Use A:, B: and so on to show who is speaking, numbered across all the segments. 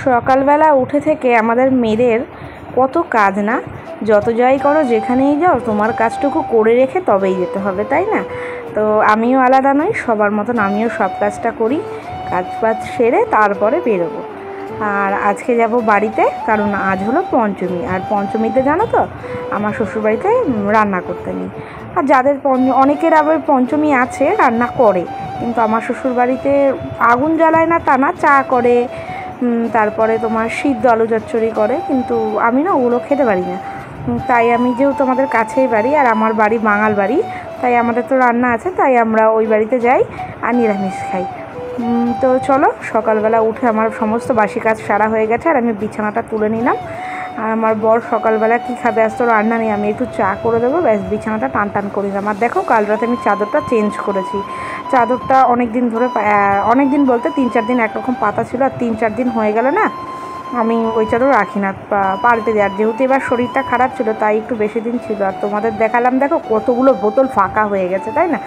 A: সকালবেলা উঠে থেকে আমাদের মেয়েদের কত কাজ না, যত যাই করো যেখানেই যাও তোমার কাজটুকু করে রেখে তবেই যেতে হবে, তাই না? তো আমিও আলাদা নই, সবার মতন আমিও সব কাজটা করি, কাজ বাজ সেরে তারপরে বেরোবো। আর আজকে যাব বাড়িতে, কারণ আজ হলো পঞ্চমী, আর পঞ্চমীতে জানো তো আমার শ্বশুরবাড়িতে রান্না করতে নেই। আর যাদের অনেকের আবার পঞ্চমী আছে রান্না করে, কিন্তু আমার শ্বশুরবাড়িতে আগুন জ্বালায় না তা না, চা করে, তারপরে তোমার সিদ্ধ আলু চচ্চড়ি করে, কিন্তু আমি না ওগুলো খেতে পারি না। তাই আমি যেহেতু আমাদের কাছেই বাড়ি আর আমার বাড়ি বাঙাল বাড়ি, তাই আমাদের তো রান্না আছে, তাই আমরা ওই বাড়িতে যাই আর নিরামিষ খাই। তো চলো, সকালবেলা উঠে আমার সমস্ত বাসি কাজ সারা হয়ে গেছে আর আমি বিছানাটা তুলে নিলাম। আর আমার বর সকালবেলা কী খাবে, আজ তো রান্না নেই, আমি একটু চা করে দেবো, ব্যাস বিছানাটা টান টান করে দিলাম। আর দেখো কাল রাতে আমি চাদরটা চেঞ্জ করেছি। চাদরটা অনেক দিন ধরে, অনেক দিন বলতে 3-4 দিন একরকম পাতা ছিল, আর 3-4 দিন হয়ে গেল না, আমি ওই চাদর রাখি না, পাল্টে দিই। আর যেহেতু এবার শরীরটা খারাপ ছিল তাই একটু বেশি দিন ছিল। আর তোমাদের দেখালাম, দেখো কতগুলো বোতল ফাঁকা হয়ে গেছে, তাই না?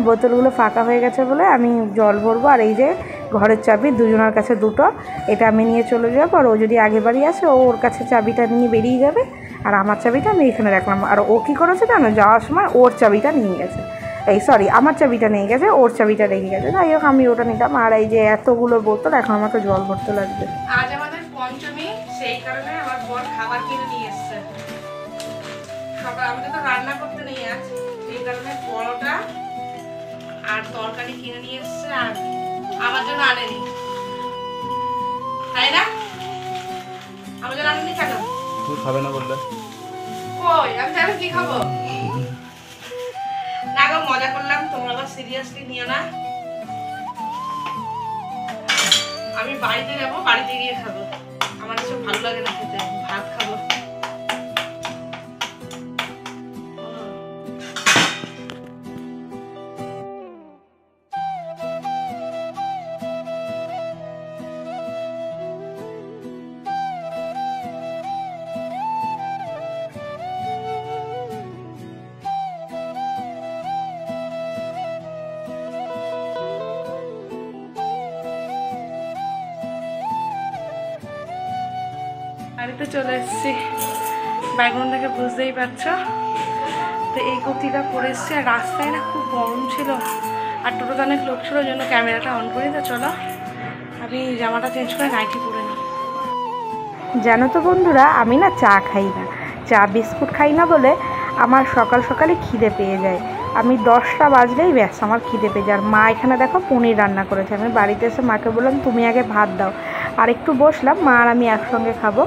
A: বোতলগুলো ফাঁকা হয়ে গেছে বলে আমি জল ভরবো। আর এই যে ঘরের চাবি দুজনের কাছে দুটো, এটা আমি নিয়ে চলে যাবো। আর ও যদি আগে বাড়ি আসে, ওর কাছে চাবিটা নিয়ে বেরিয়ে যাবে, আর আমার চাবিটা আমি এখানে রাখলাম। আর ও কী করেছে জানো, যাওয়ার সময় ওর চাবিটা নিয়ে গেছে, আমার চাবিটা নিয়ে গেছে, ওর চাবিটা রেখে গেছে। যাই হোক, আমি ওটা নিলাম। আর এই যে এতগুলো বোতল, এখন আমাকে জল ভরতে লাগবে।
B: আজ আমাদের পঞ্চমী, সেই কারণে আমার বর খাবার কিনে নিয়ে এসছে। সকাল আমাকে তো রান্না করতে নেই আজ, সেই কারণে পরোটা আর তরকারি কিনে নিয়ে এসছে, আর আমার জন্য আনেনি, তাই না? আমার জন্য আনেনি কেন?
C: তুই খাবে না বললে?
B: কই, আমি জানি কি খাবো না গো, মজা করলাম, তোমরা আবার সিরিয়াসলি নিও না। আমি বাড়িতে যাবো, বাড়িতে গিয়ে খাবো, আমার এসব ভালো লাগে না খেতে, ভাত খাবো। বাড়িতে চলে এসেছি, ব্যাকগ্রাউন্ড থেকে বুঝতেই পারছো। তো এই কুর্তিটা পরে এসেছি, আর রাস্তায় না খুব গরম ছিল, আর টোটোতে অনেক লোক ছিল, ওই জন্য ক্যামেরাটা অন করি। তো চলো আমি জামাটা চেঞ্জ করে নাইটি পরে নিই।
A: জানো তো বন্ধুরা, আমি না চা খাই না, চা বিস্কুট খাই না বলে আমার সকাল সকালে খিদে পেয়ে যায়। আমি 10টা বাজলেই ব্যাস আমার খিদে পেয়ে যায়। আর মা এখানে দেখো পনির রান্না করেছে, আমি বাড়িতে এসে মাকে বললাম তুমি আগে ভাত দাও, আর একটু বসলাম, মা আর আমি একসঙ্গে খাবো।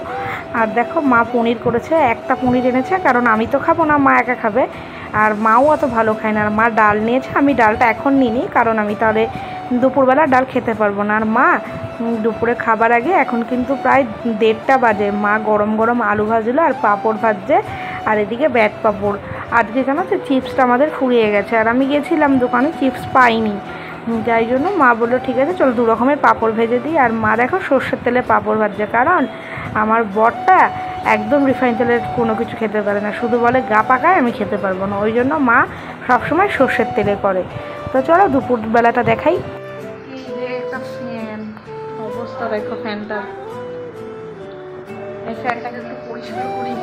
A: আর দেখো মা পনির করেছে, একটা পনির এনেছে, কারণ আমি তো খাবো না, মা একা খাবে, আর মাও অত ভালো খায় না। আর মা ডাল নিয়েছে, আমি ডালটা এখন নিইনি, কারণ আমি তাহলে দুপুরবেলা ডাল খেতে পারবো না। আর মা দুপুরে খাবার আগে, এখন কিন্তু প্রায় 1:30টা বাজে, মা গরম গরম আলু ভাজলো আর পাঁপড় ভাজছে, আর এদিকে ব্যাট পাঁপড়। আজকে জানো তো চিপসটা আমাদের ফুরিয়ে গেছে, আর আমি গেছিলাম দোকানে, চিপস পাইনি, যাই জন্য মা বললো ঠিক আছে চলো 2 রকমের পাঁপড় ভেজে দিই। আর মা দেখো সর্ষের তেলে পাঁপড় ভাজছে, কারণ আমার বরটা একদম রিফাইন তেলের কোনো কিছু খেতে পারে না, শুধু বলে গা পাকায় আমি খেতে পারবো না, ওই জন্য মা সবসময় সর্ষের তেলে করে। তো চলো দুপুরবেলাটা দেখাই।
B: অবস্থা দেখো ফ্যানটা, এই ফ্যানটাকে একটু পরিষ্কার করি।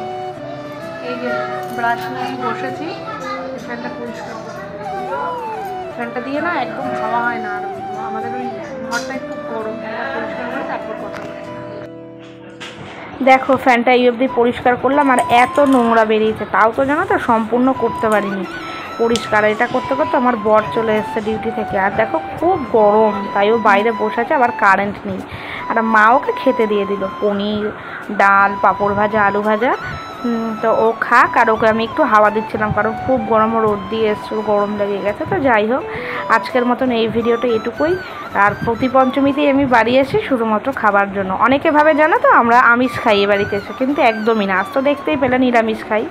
B: এই যে ব্রাশ নিয়ে বসেছি, এই ফ্যানটা পরিষ্কার করি। ফ্যানটা দিয়ে না একদম হাওয়া হয় না, আর আমাদের ওই ঘরটা একটু গরম, ফ্যানটা পরিষ্কার করে তারপর কথা বলি।
A: দেখো ফ্যানটা এই অবধি পরিষ্কার করলাম, আর এত নোংরা বেরিয়েছে, তাও তো জানো তো সম্পূর্ণ করতে পারিনি পরিষ্কার। এটা করতে করতে আমার বর চলে এসছে ডিউটি থেকে, আর দেখো খুব গরম, তাই ও বাইরে বসে আছে, আবার কারেন্ট নেই। আর মা ওকে খেতে দিয়ে দিল পনির, ডাল, পাঁপড় ভাজা, আলু ভাজা। তো ও খাক, আর ওকে আমি একটু হাওয়া দিচ্ছিলাম, কারণ খুব গরম, রোদ দিয়ে এসছে, গরম লেগে গেছে। তো যাই হোক, আজকের মতন এই ভিডিওটা এটুকুই। আর প্রতি পঞ্চমীতেই আমি বাড়ি আসি শুধুমাত্র খাবার জন্য। অনেকে ভাবে জানো তো আমরা আমিষ খাই এ বাড়িতে এসে, কিন্তু একদমই না, আজ তো দেখতেই পেলে নিরামিষ খাই।